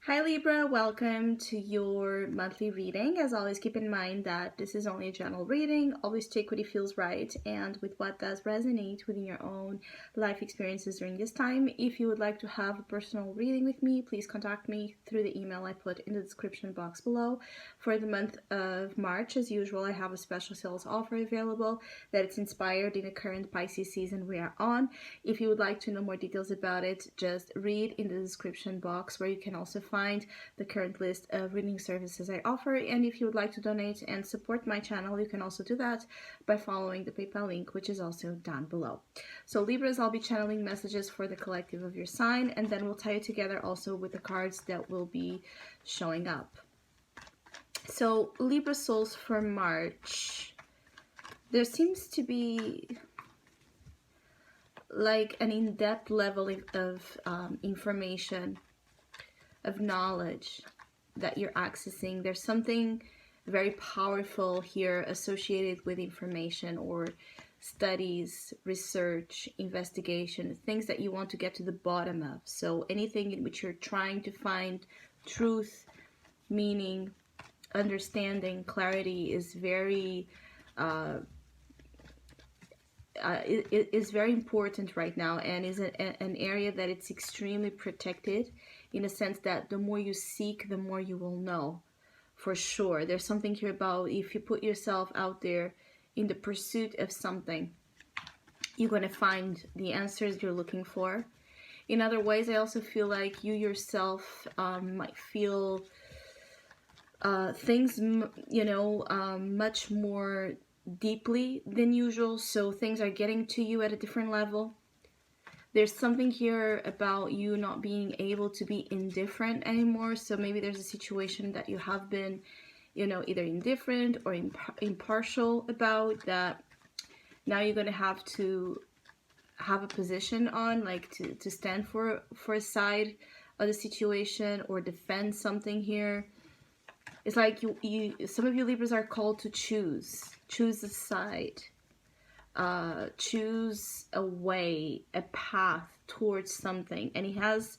Hi Libra, welcome to your monthly reading. As always, keep in mind that this is only a general reading. Always take what it feels right and with what does resonate within your own life experiences during this time. If you would like to have a personal reading with me, please contact me through the email I put in the description box below. For the month of March, as usual, I have a special sales offer available that is inspired in the current Pisces season we are on. If you would like to know more details about it, just read in the description box where you can also find the current list of reading services I offer. And if you would like to donate and support my channel, you can also do that by following the PayPal link, which is also down below. So Libras, I'll be channeling messages for the collective of your sign, and then we'll tie it together also with the cards that will be showing up. So Libra souls for March, there seems to be like an in-depth level of information, of knowledge that you're accessing. There's something very powerful here associated with information or studies, research, investigation, things that you want to get to the bottom of. So anything in which you're trying to find truth, meaning, understanding, clarity is very is very important right now, and is an area that it's extremely protected, in a sense that the more you seek, the more you will know, for sure. There's something here about if you put yourself out there in the pursuit of something, you're going to find the answers you're looking for. In other ways, I also feel like you yourself might feel things, much more deeply than usual, so things are getting to you at a different level. There's something here about you not being able to be indifferent anymore. So maybe there's a situation that you have been, either indifferent or impartial about, that now you're going to have a position on, like to stand for a side of the situation or defend something here. It's like you some of you Libras are called to choose a side, choose a way, a path towards something. And it has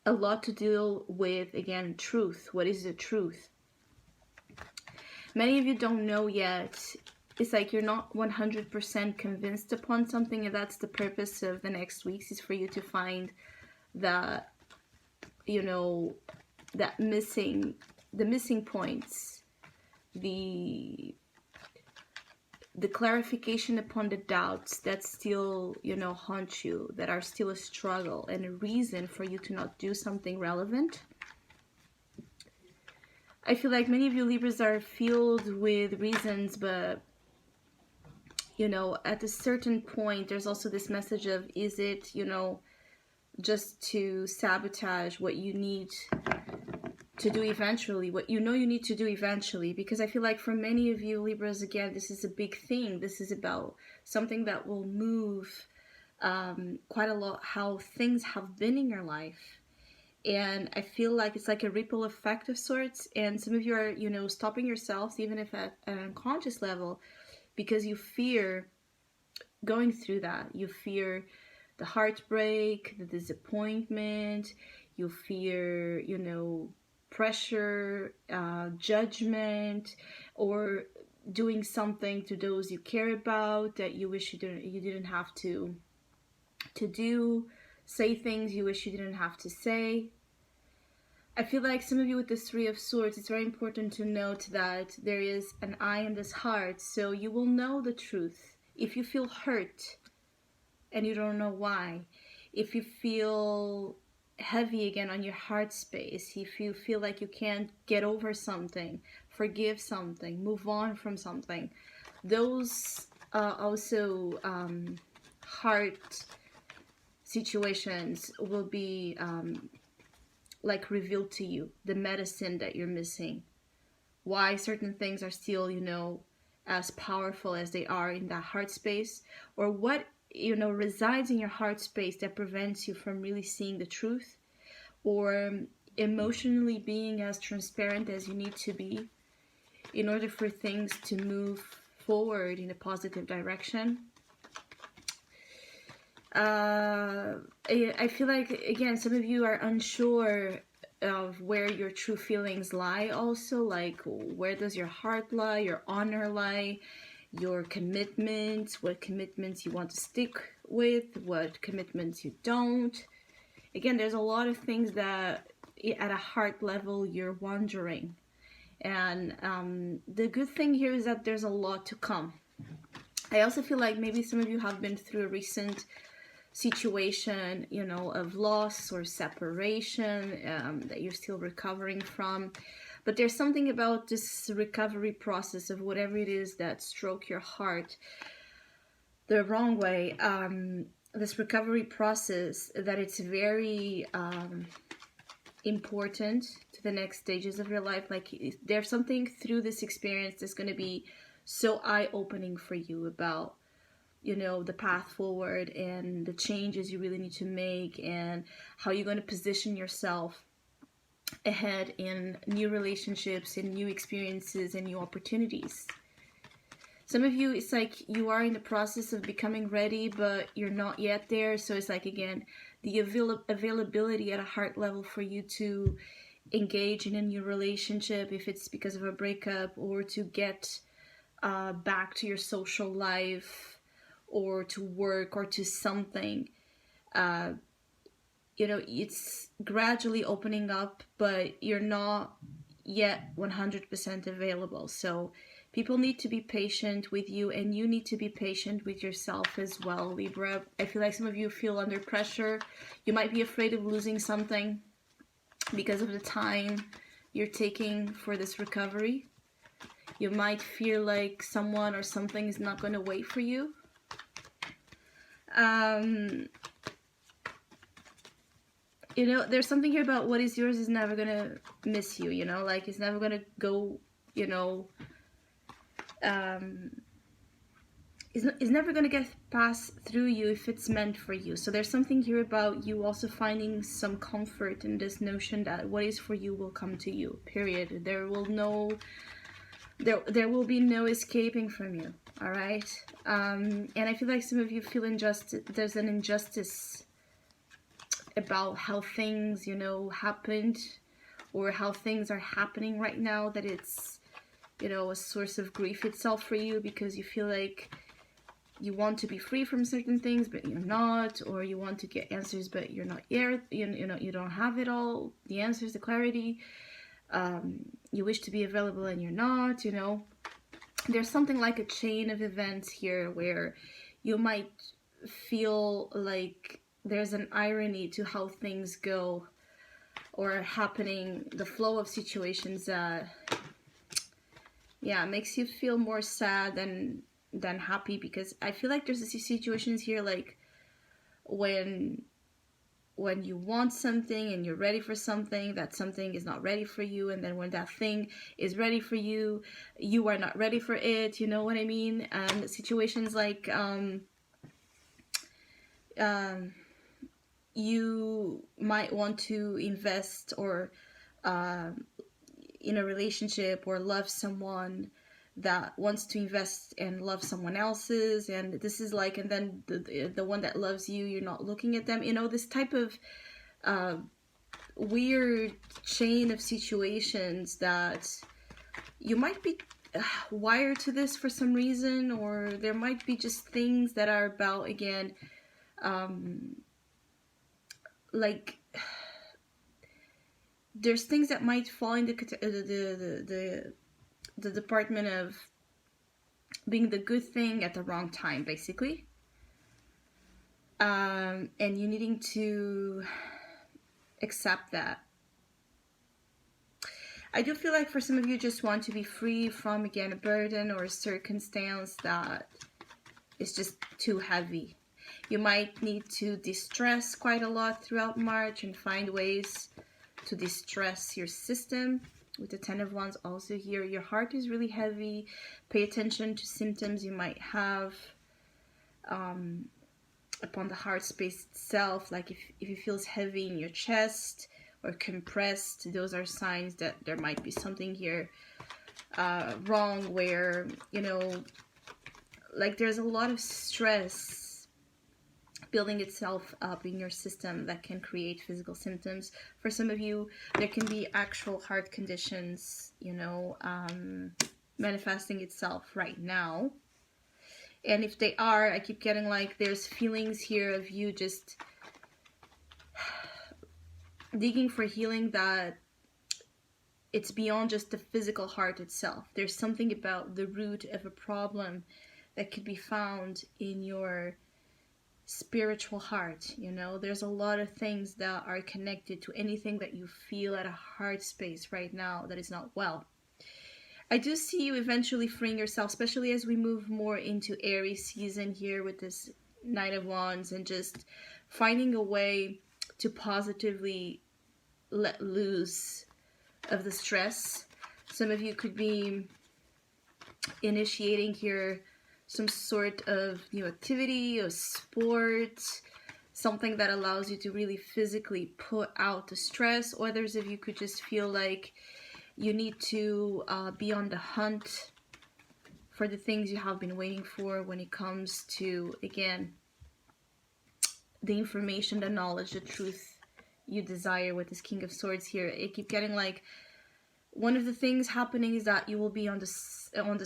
a lot to deal with, again, truth. What is the truth? Many of you don't know yet. It's like you're not 100% convinced upon something, and that's the purpose of the next weeks, is for you to find that, that the missing points, the clarification upon the doubts that still, haunt you, that are still a struggle and a reason for you to not do something relevant. I feel like many of you Libras are filled with reasons, but, at a certain point, there's also this message of, is it, just to sabotage what you need to do eventually, what you need to do eventually? Because I feel like for many of you Libras, again, this is a big thing. This is about something that will move quite a lot how things have been in your life. And I feel like it's like a ripple effect of sorts, and some of you are, stopping yourselves, even if at an unconscious level, because you fear going through that. You fear the heartbreak, the disappointment, you fear, pressure, judgment, or doing something to those you care about that you wish you didn't have to do, say things you wish you didn't have to say. I feel like some of you with this Three of Swords, it's very important to note that there is an eye in this heart, so you will know the truth. If you feel hurt and you don't know why, if you feel heavy again on your heart space, if you feel like you can't get over something, forgive something, move on from something, those also heart situations will be like revealed to you, the medicine that you're missing, why certain things are still, as powerful as they are in that heart space, or what resides in your heart space that prevents you from really seeing the truth, or emotionally being as transparent as you need to be in order for things to move forward in a positive direction. I feel like, again, some of you are unsure of where your true feelings lie also, like where does your heart lie, your honor lie, your commitments, what commitments you want to stick with, what commitments you don't. Again, there's a lot of things that at a heart level you're wondering. And the good thing here is that there's a lot to come. I also feel like maybe some of you have been through a recent situation, you know, of loss or separation that you're still recovering from. But there's something about this recovery process of whatever it is that stroke your heart the wrong way. This recovery process, that it's very important to the next stages of your life. Like there's something through this experience that's going to be so eye-opening for you about, you know, the path forward and the changes you really need to make and how you're going to position yourself ahead in new relationships and new experiences and new opportunities. Some of you, it's like you are in the process of becoming ready, but you're not yet there. So it's like, again, the availability at a heart level for you to engage in a new relationship, if it's because of a breakup, or to get back to your social life, or to work, or to something. You know, it's gradually opening up, but you're not yet 100% available. So people need to be patient with you, and you need to be patient with yourself as well, Libra. I feel like some of you feel under pressure. You might be afraid of losing something because of the time you're taking for this recovery. You might feel like someone or something is not going to wait for you. You know, there's something here about what is yours is never going to miss you, you know, like it's never going to go, you know, is never going to get passed through you if it's meant for you. So there's something here about you also finding some comfort in this notion that what is for you will come to you, period. There will be no escaping from you, all right? And I feel like some of you feel there's an injustice about how things, you know, happened, or how things are happening right now, that it's, you know, a source of grief itself for you, because you feel like you want to be free from certain things but you're not, or you want to get answers but you're not yet, you know, you don't have it all, the answers, the clarity. You wish to be available and you're not, you know. There's something like a chain of events here where you might feel like there's an irony to how things go or are happening, the flow of situations that, yeah, makes you feel more sad than happy, because I feel like there's situations here like when you want something and you're ready for something, that something is not ready for you, and then when that thing is ready for you, you are not ready for it, you know what I mean? And situations like you might want to invest or in a relationship or love someone that wants to invest and love someone else's, and this is like, and then the one that loves you, you're not looking at them, you know, this type of weird chain of situations that you might be wired to this for some reason, or there might be just things that are about, again, like there's things that might fall in the department of being the good thing at the wrong time, basically, and you needing to accept that. I do feel like for some of you just want to be free from, again, a burden or a circumstance that is just too heavy. You might need to distress quite a lot throughout March and find ways to distress your system. With the 10 of Wands also here, your heart is really heavy. Pay attention to symptoms you might have upon the heart space itself. Like if it feels heavy in your chest or compressed, those are signs that there might be something here wrong, where, you know, like there's a lot of stress building itself up in your system that can create physical symptoms. For some of you, there can be actual heart conditions, you know, manifesting itself right now. And if they are, I keep getting like there's feelings here of you just digging for healing that it's beyond just the physical heart itself. There's something about the root of a problem that could be found in your spiritual heart. You know, there's a lot of things that are connected to anything that you feel at a heart space right now that is not well. I do see you eventually freeing yourself, especially as we move more into Aries season here with this Knight of Wands, and just finding a way to positively let loose of the stress. Some of you could be initiating here some sort of new activity or sport, something that allows you to really physically put out the stress. Others of you could just feel like you need to be on the hunt for the things you have been waiting for when it comes to, again, the information, the knowledge, the truth you desire with this King of Swords here. I keep getting like one of the things happening is that you will be on the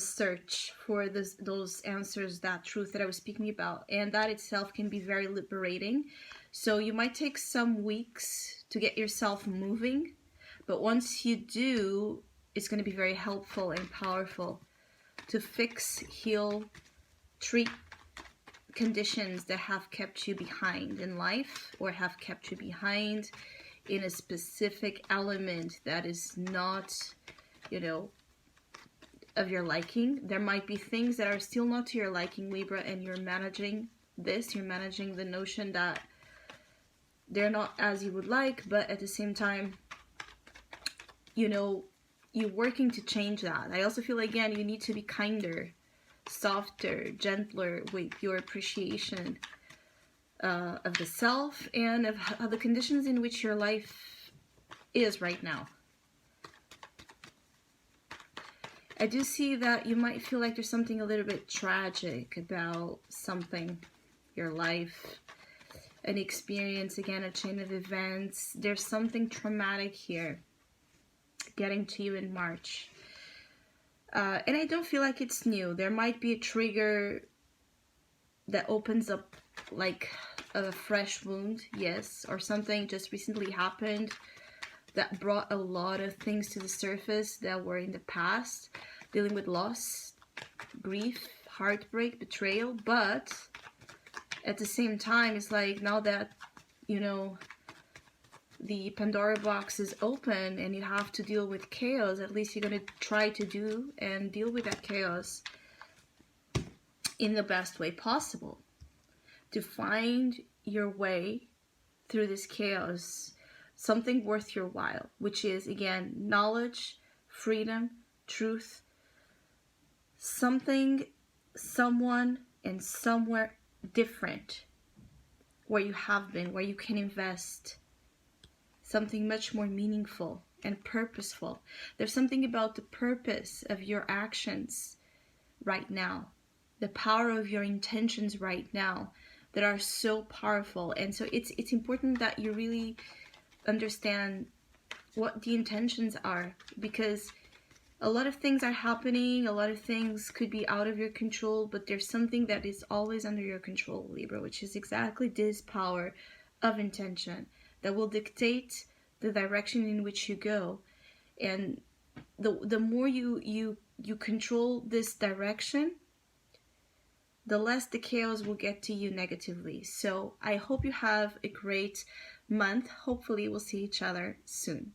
search for those answers, that truth that I was speaking about, and that itself can be very liberating. So you might take some weeks to get yourself moving, but once you do, it's going to be very helpful and powerful to fix, heal, treat conditions that have kept you behind in life, or have kept you behind in a specific element that is not, you know, of your liking. There might be things that are still not to your liking, Libra, and you're managing this. You're managing the notion that they're not as you would like, but at the same time, you know, you're working to change that. I also feel, again, you need to be kinder, softer, gentler with your appreciation of the self and of the conditions in which your life is right now. I do see that you might feel like there's something a little bit tragic about something, your life, an experience, again, a chain of events. There's something traumatic here getting to you in March. And I don't feel like it's new. There might be a trigger that opens up like a fresh wound, yes, or something just recently happened that brought a lot of things to the surface that were in the past, dealing with loss, grief, heartbreak, betrayal. But at the same time, it's like now that, you know, the Pandora box is open and you have to deal with chaos, at least you're going to try to do and deal with that chaos in the best way possible, to find your way through this chaos, something worth your while, which is, again, knowledge, freedom, truth, something, someone, and somewhere different where you have been, where you can invest, something much more meaningful and purposeful. There's something about the purpose of your actions right now, the power of your intentions right now that are so powerful. And so it's important that you really understand what the intentions are, because a lot of things are happening, a lot of things could be out of your control, but there's something that is always under your control, Libra, which is exactly this power of intention that will dictate the direction in which you go. And the more you control this direction, the less the chaos will get to you negatively. So I hope you have a great month. Hopefully we'll see each other soon.